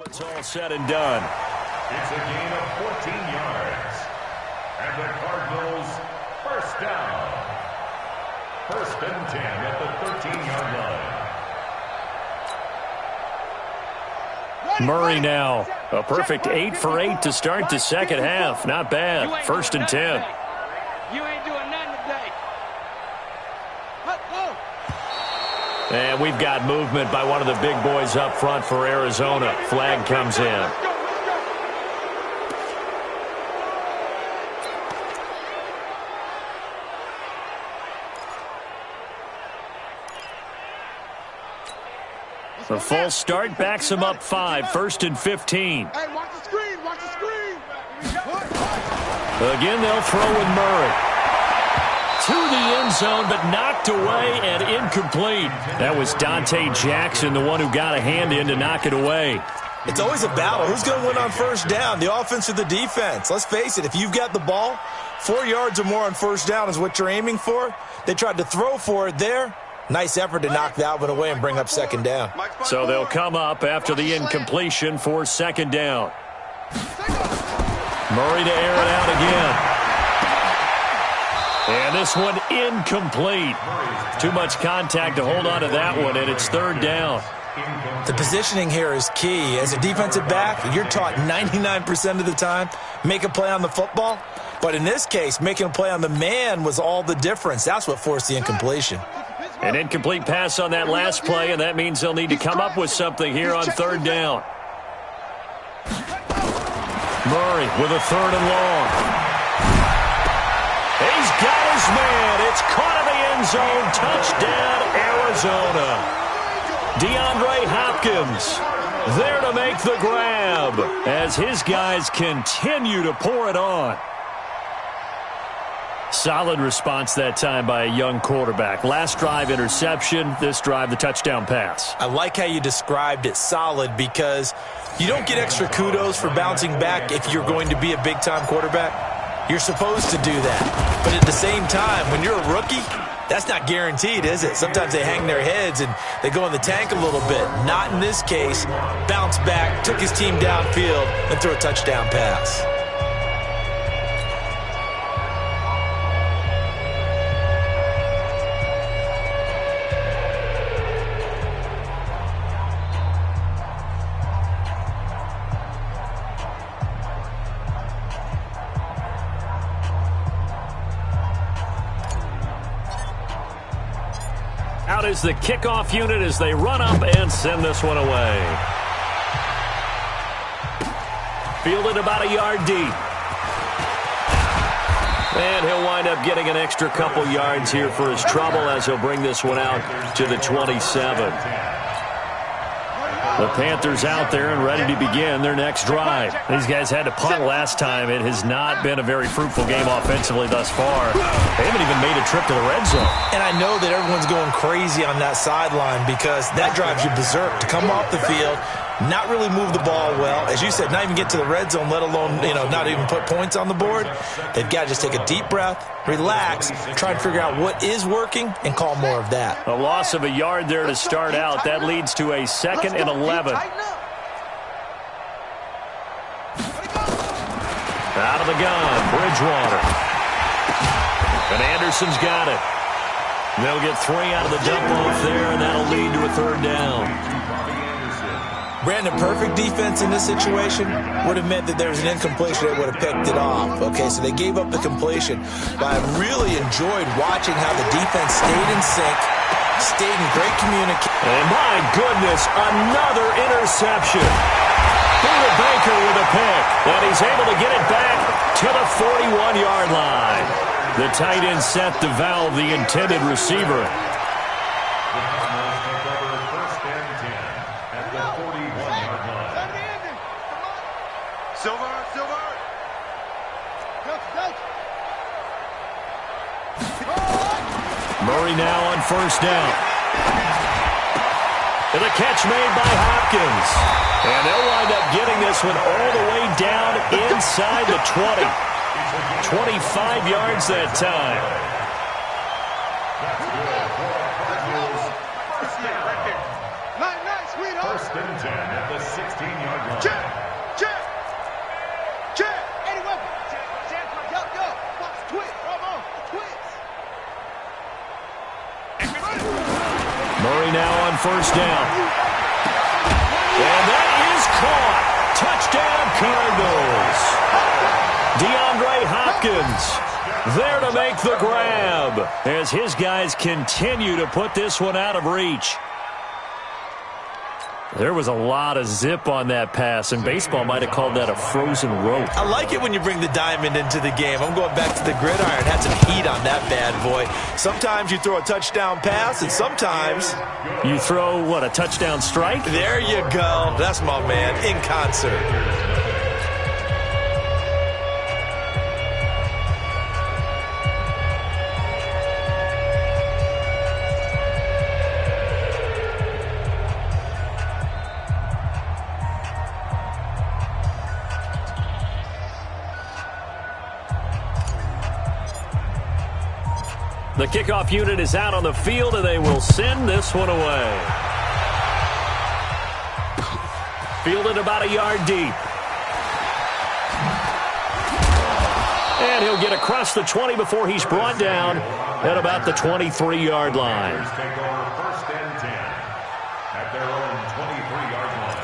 It's all said and done. It's a gain of 14 yards. And the Cardinals first down. 1st and 10 at the 13-yard line. Murray now. A perfect 8 for 8 to start the second half. Not bad. 1st and 10. You ain't doing nothing today. And we've got movement by one of the big boys up front for Arizona. Flag comes in. The false start backs him up 5, 1st and 15. Hey, watch the screen, watch the screen. Again, they'll throw with Murray. To the end zone, but knocked away and incomplete. That was Dante Jackson, the one who got a hand in to knock it away. It's always a battle. Who's going to win on first down, the offense or the defense? Let's face it, if you've got the ball, 4 yards or more on first down is what you're aiming for. They tried to throw for it there. Nice effort to knock that one away and bring up second down. So they'll come up after the incompletion for second down. Murray to air it out again. And this one incomplete. Too much contact to hold on to that one, and it's third down. The positioning here is key. As a defensive back, you're taught 99% of the time, make a play on the football. But in this case, making a play on the man was all the difference. That's what forced the incompletion. An incomplete pass on that last play, and that means they'll need to come up with something here on third down. Murray with a third and long. He's got his man. It's caught in the end zone. Touchdown, Arizona. DeAndre Hopkins there to make the grab as his guys continue to pour it on. Solid response that time by a young quarterback. Last drive, interception. This drive, the touchdown pass. I like how you described it, solid, because you don't get extra kudos for bouncing back if you're going to be a big-time quarterback. You're supposed to do that. But at the same time, when you're a rookie, that's not guaranteed, is it? Sometimes they hang their heads and they go in the tank a little bit. Not in this case. Bounced back, took his team downfield, and threw a touchdown pass. Out is the kickoff unit as they run up and send this one away. Fielded about a yard deep. And he'll wind up getting an extra couple yards here for his trouble as he'll bring this one out to the 27. The Panthers out there and ready to begin their next drive. These guys had to punt last time. It has not been a very fruitful game offensively thus far. They haven't even made a trip to the red zone. And I know that everyone's going crazy on that sideline because that drives you berserk to come off the field, not really move the ball well. As you said, not even get to the red zone, let alone, not even put points on the board. They've got to just take a deep breath, relax, try and figure out what is working, and call more of that. A loss of a yard there to start out. That leads to a 2nd and 11. Out of the gun, Bridgewater. And Anderson's got it. They'll get 3 out of the dump off there, and that'll lead to a third down. Brandon, perfect defense in this situation would have meant that there was an incompletion. They would have picked it off. Okay, so they gave up the completion. But I really enjoyed watching how the defense stayed in sync, stayed in great communication. And my goodness, another interception. Peter Baker with a pick. And he's able to get it back to the 41-yard line. The tight end set to valve the intended receiver. Murray now on first down. And a catch made by Hopkins. And they'll wind up getting this one all the way down inside the 20. 25 yards that time. First and 10 at the 16-yard line. Check! Eddie Weber! Go! Watch the twist! Bravo! Twist! Murray now on first down. And that is caught. Touchdown, Cardinals. DeAndre Hopkins there to make the grab as his guys continue to put this one out of reach. There was a lot of zip on that pass, and baseball might have called that a frozen rope. I like it when you bring the diamond into the game. I'm going back to the gridiron. Had some heat on that bad boy. Sometimes you throw a touchdown pass, and sometimes you throw, what, a touchdown strike? There you go. That's my man, in concert. The kickoff unit is out on the field, and they will send this one away. Fielded about a yard deep. And he'll get across the 20 before he's brought down at about the 23-yard line. Take over first and 10 at their own 23-yard line.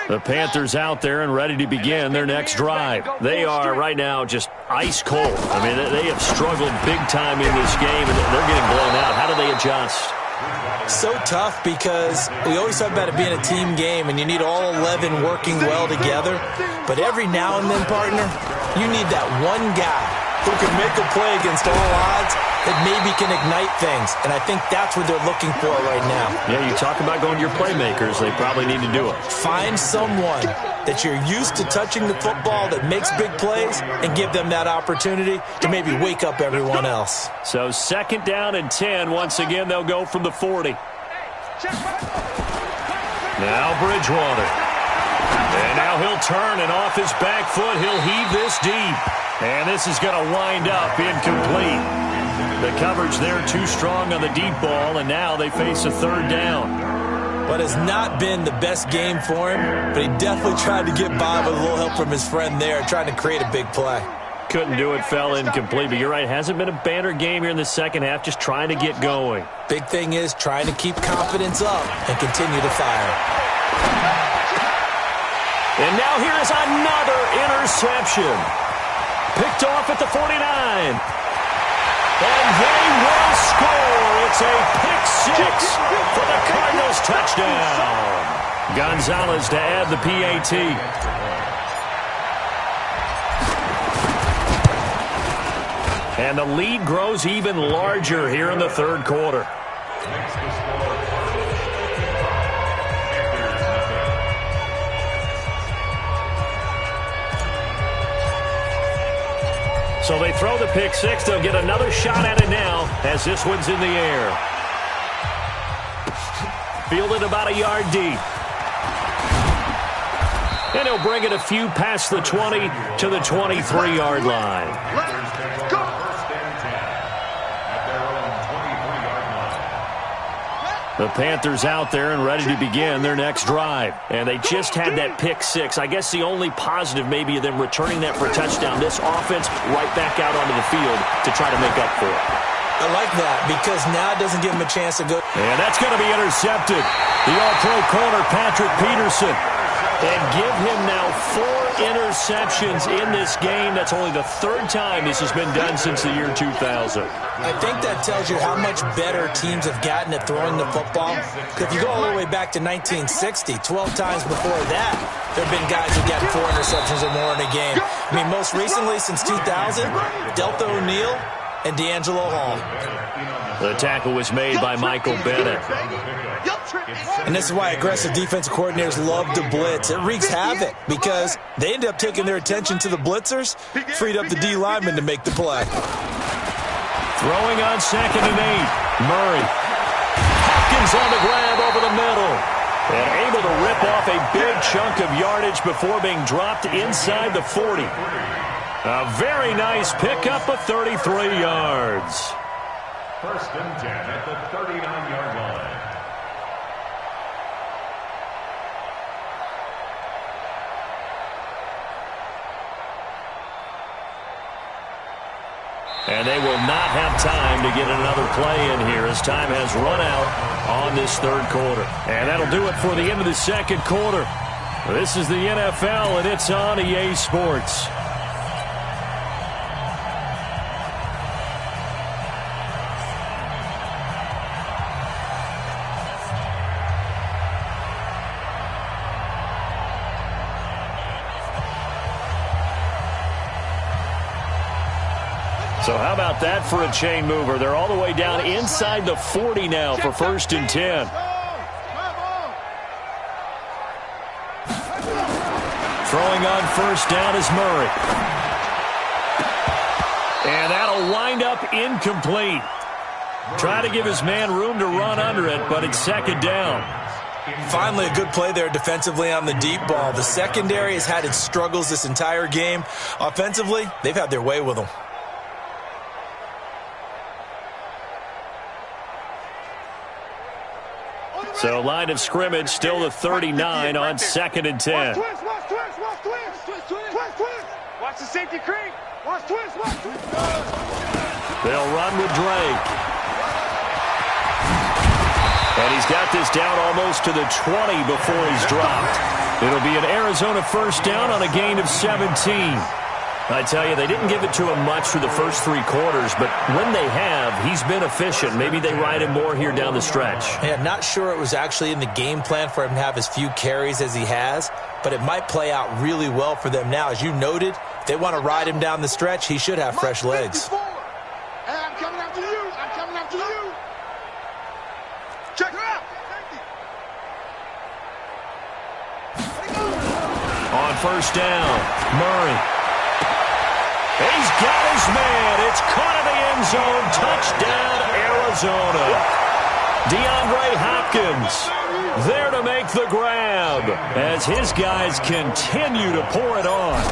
The Panthers out there and ready to begin their next drive. They are right now just ice cold. I mean, they have struggled big time in this game, and they're getting blown out. How do they adjust? So tough because we always talk about it being a team game, and you need all 11 working well together. But every now and then, partner, you need that one guy who can make a play against all odds that maybe can ignite things. And I think that's what they're looking for right now. Yeah, you talk about going to your playmakers. They probably need to do it. Find someone that you're used to touching the football that makes big plays and give them that opportunity to maybe wake up everyone else. So 2nd down and 10. Once again, they'll go from the 40. Now Bridgewater. And now he'll turn, and off his back foot, he'll heave this deep. And this is going to wind up incomplete. The coverage there too strong on the deep ball, and now they face a 3rd down. But it's not been the best game for him, but he definitely tried to get by with a little help from his friend there, trying to create a big play. Couldn't do it, fell incomplete. But you're right, hasn't been a banner game here in the second half, just trying to get going. Big thing is trying to keep confidence up and continue to fire. And now here is another interception. Picked off at the 49. And they will score. It's a pick 6 for the Cardinals touchdown. Gonzalez to add the PAT. And the lead grows even larger here in the 3rd quarter. So they throw the pick 6. They'll get another shot at it now as this one's in the air. Fielded about a yard deep. And he'll bring it a few past the 20 to the 23-yard line. Let's go. First and 10 at their own 23-yard line. The Panthers out there and ready to begin their next drive. And they just had that pick 6. I guess the only positive maybe of them returning that for a touchdown. This offense right back out onto the field to try to make up for it. I like that because now it doesn't give him a chance to go. And that's going to be intercepted. The all-pro corner, Patrick Peterson. And give him now 4 interceptions in this game. That's only the 3rd time this has been done since the year 2000. I think that tells you how much better teams have gotten at throwing the football. If you go all the way back to 1960, 12 times before that, there have been guys who got 4 interceptions or more in a game. I mean, most recently, since 2000, Delta O'Neal and D'Angelo Hall. The tackle was made by Michael Bennett. And this is why aggressive defensive coordinators love to blitz. It wreaks havoc because they end up taking their attention to the blitzers, freed up the D lineman to make the play. Throwing on 2nd and 8. Murray. Hopkins on the grab over the middle. And able to rip off a big chunk of yardage before being dropped inside the 40. A very nice pickup of 33 yards. First and 10 at the 39-yard line. And they will not have time to get another play in here as time has run out on this third quarter. And that'll do it for the end of the second quarter. This is the NFL, and it's on EA Sports. So how about that for a chain mover? They're all the way down inside the 40 now for 1st and 10. Throwing on 1st down is Murray. And that'll wind up incomplete. Try to give his man room to run under it, but it's 2nd down. Finally, a good play there defensively on the deep ball. The secondary has had its struggles this entire game. Offensively, they've had their way with them. So line of scrimmage still the 39 on 2nd and 10. Watch the safety creep. Watch twist. They'll run with Drake. And he's got this down almost to the 20 before he's dropped. It'll be an Arizona 1st down on a gain of 17. I tell you, they didn't give it to him much through the first 3 quarters, but when they have, he's been efficient. Maybe they ride him more here down the stretch. Yeah, not sure it was actually in the game plan for him to have as few carries as he has, but it might play out really well for them now. As you noted, if they want to ride him down the stretch, he should have fresh legs. Hey, I'm coming after you. Check her out. On 1st down, Murray. He's got his man. It's caught in the end zone. Touchdown, Arizona. DeAndre Hopkins there to make the grab as his guys continue to pour it on.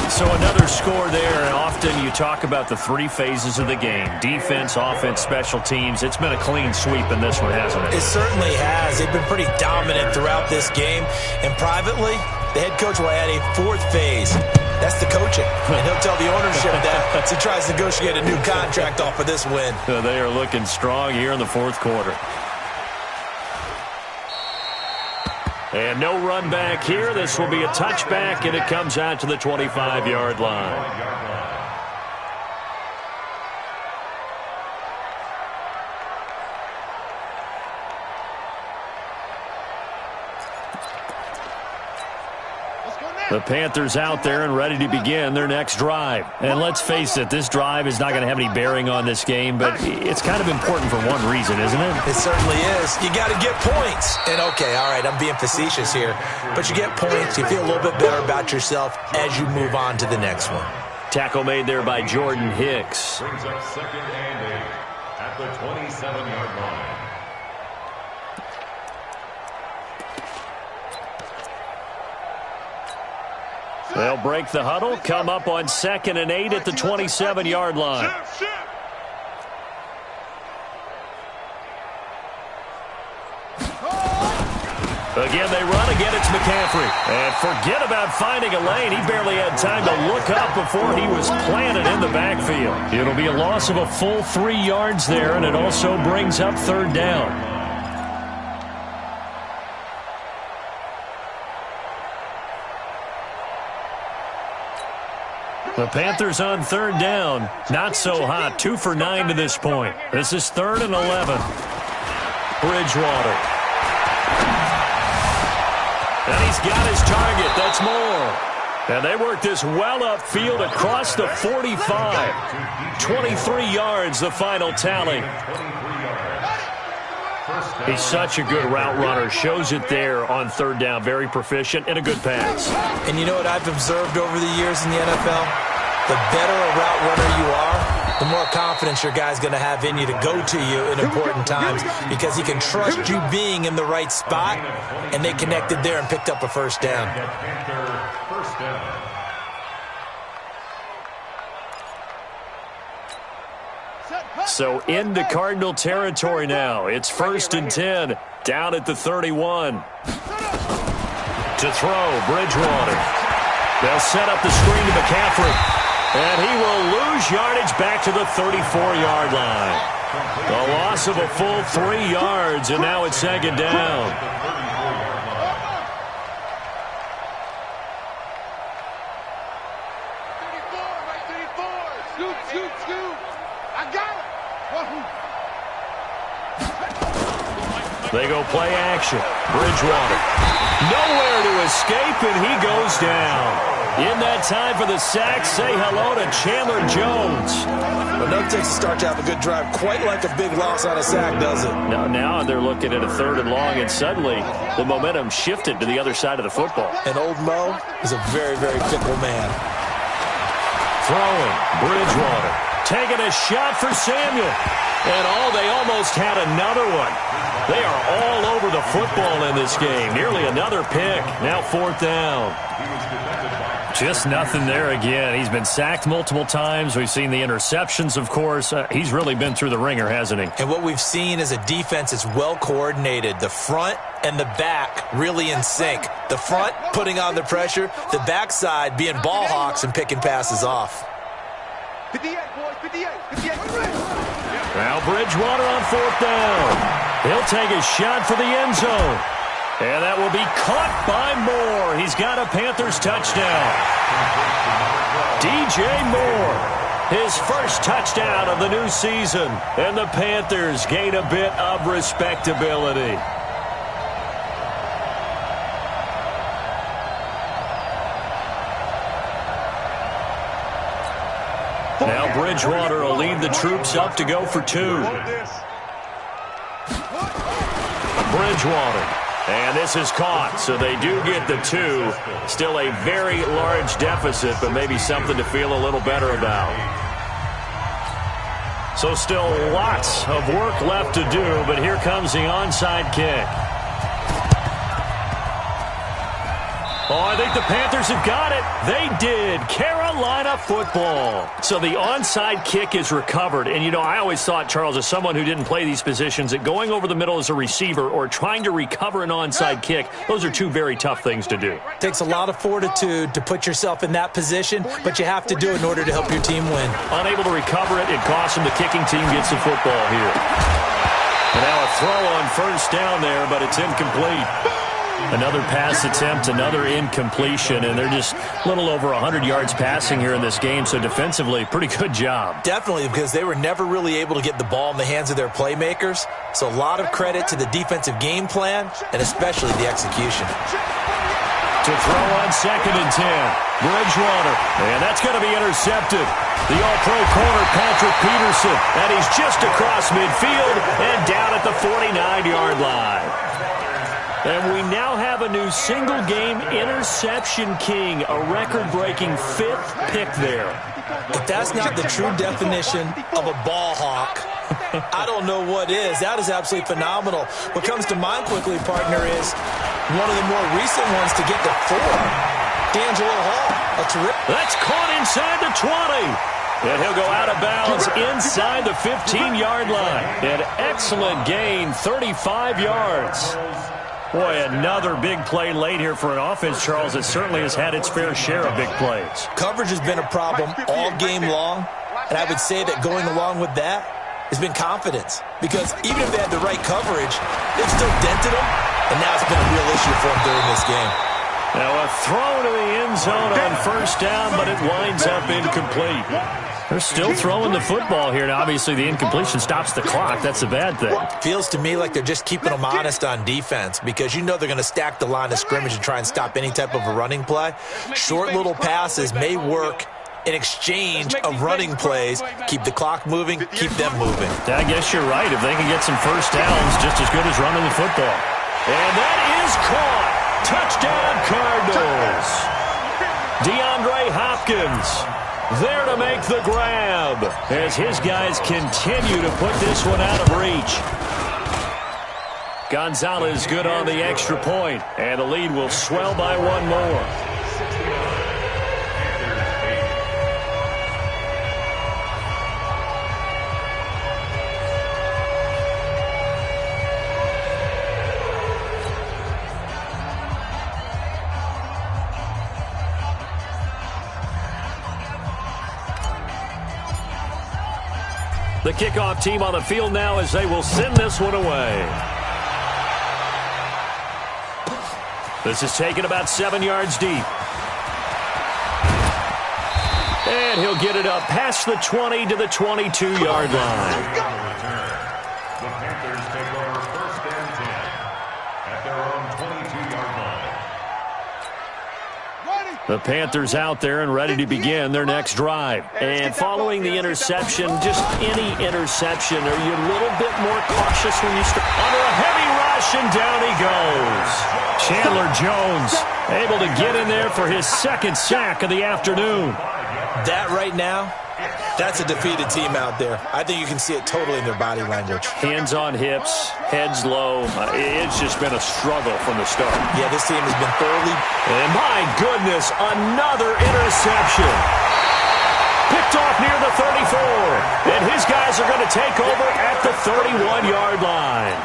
So another score there, and often you talk about the 3 phases of the game. Defense, offense, special teams. It's been a clean sweep in this one, hasn't it? It certainly has. They've been pretty dominant throughout this game. And privately, the head coach will add a 4th phase. That's the coaching. And he'll tell the ownership that as he tries to negotiate a new contract off of this win. They are looking strong here in the 4th quarter. And no run back here. This will be a touchback, and it comes out to the 25-yard line. The Panthers out there and ready to begin their next drive. And let's face it, this drive is not going to have any bearing on this game, but it's kind of important for one reason, isn't it? It certainly is. You got to get points. And, okay, all right, I'm being facetious here, but you get points. You feel a little bit better about yourself as you move on to the next one. Tackle made there by Jordan Hicks. Brings up 2nd and 8 at the 27-yard line. They'll break the huddle, come up on 2nd and 8 at the 27-yard line. Again, they run. Again, it's McCaffrey. And forget about finding a lane. He barely had time to look up before he was planted in the backfield. It'll be a loss of a full 3 yards there, and it also brings up 3rd down. The Panthers on 3rd down. Not so hot. 2 for 9 to this point. This is 3rd and 11. Bridgewater. And he's got his target. That's more. And they work this well upfield across the 45. 23 yards, the final tally. He's such a good route runner. Shows it there on 3rd down. Very proficient and a good pass. And you know what I've observed over the years in the NFL? The better a route runner you are, the more confidence your guy's going to have in you to go to you in important times because he can trust you being in the right spot, and they connected there and picked up a 1st down. So into Cardinal territory now. It's 1st and 10, down at the 31. To throw, Bridgewater. They'll set up the screen to McCaffrey. And he will lose yardage back to the 34-yard line. A loss of a full 3 yards, and now it's second down. They go play action. Bridgewater. Nowhere to escape, and he goes down. In that time for the sack, say hello to Chandler Jones. Well, no takes a start to have a good drive. Quite like a big loss on a sack, does it? Now they're looking at a 3rd and long, and suddenly the momentum shifted to the other side of the football. And old Mo is a very, very fickle man. Throwing. Bridgewater. Taking a shot for Samuel. And they almost had another one. They are all over the football in this game. Nearly another pick. Now 4th down. Just nothing there again. He's been sacked multiple times. We've seen the interceptions, of course. He's really been through the ringer, hasn't he? And what we've seen is a defense that's well coordinated. The front and the back really in sync. The front putting on the pressure. The backside being ball hawks and picking passes off. 58, boys, 58. Now Bridgewater on 4th down. He'll take a shot for the end zone. And that will be caught by Moore. He's got a Panthers touchdown. DJ Moore, his first touchdown of the new season. And the Panthers gain a bit of respectability. Now Bridgewater will lead the troops up to go for 2. Bridgewater. And this is caught, so they do get the 2. Still a very large deficit, but maybe something to feel a little better about. So still lots of work left to do, but here comes the onside kick. Oh, I think the Panthers have got it. They did. Carolina football. So the onside kick is recovered. And, you know, I always thought, Charles, as someone who didn't play these positions, that going over the middle as a receiver or trying to recover an onside kick, those are 2 very tough things to do. Takes a lot of fortitude to put yourself in that position, but you have to do it in order to help your team win. Unable to recover it, it costs them. The kicking team gets the football here. And now a throw on 1st down there, but it's incomplete. Another pass attempt, another incompletion, and they're just a little over 100 yards passing here in this game, so defensively, pretty good job. Definitely, because they were never really able to get the ball in the hands of their playmakers, so a lot of credit to the defensive game plan, and especially the execution. To throw on 2nd and 10, Bridgewater, and that's going to be intercepted. The all-pro corner, Patrick Peterson, and he's just across midfield and down at the 49-yard line. And we now have a new single-game interception king, a record-breaking 5th pick there. If that's not the true definition of a ball hawk, I don't know what is. That is absolutely phenomenal. What comes to mind quickly, partner, is one of the more recent ones to get to 4. D'Angelo Hall, a terrific. That's caught inside the 20. And he'll go out of bounds inside the 15-yard line. An excellent gain, 35 yards. Boy, another big play late here for an offense, Charles, that certainly has had its fair share of big plays. Coverage has been a problem all game long, and I would say that going along with that has been confidence. Because even if they had the right coverage, they've still dented them, and now it's been a real issue for them during this game. Now a throw to the end zone on 1st down, but it winds up incomplete. They're still throwing the football here. Now, obviously, the incompletion stops the clock. That's a bad thing. Feels to me like they're just keeping them honest on defense because you know they're going to stack the line of scrimmage and try and stop any type of a running play. Short little passes may work in exchange of running plays. Keep the clock moving, keep them moving. I guess you're right. If they can get some 1st downs, just as good as running the football. And that is caught. Touchdown, Cardinals. DeAndre Hopkins there to make the grab as his guys continue to put this one out of reach. Gonzalez good on the extra point, and the lead will swell by 1 more. The kickoff team on the field now as they will send this one away. This is taken about 7 yards deep. And he'll get it up past the 20 to the 22-yard line. The Panthers take over 1st and 10 at their own 22-yard line. The Panthers out there and ready to begin their next drive. And following the interception, just any interception, are you a little bit more cautious when you start under a heavy rush, and down he goes. Chandler Jones able to get in there for his 2nd sack of the afternoon. That right now, that's a defeated team out there. I think you can see it totally in their body language. Hands on hips, heads low. It's just been a struggle from the start. Yeah, this team has been thoroughly... And my goodness, another interception. Picked off near the 34. And his guys are going to take over at the 31-yard line.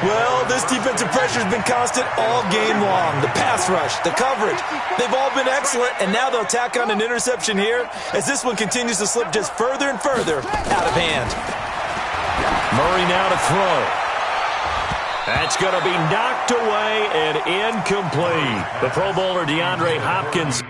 Well, this defensive pressure has been constant all game long. The pass rush, the coverage, they've all been excellent, and now they'll tack on an interception here as this one continues to slip just further and further out of hand. Murray now to throw. That's going to be knocked away and incomplete. The Pro Bowler DeAndre Hopkins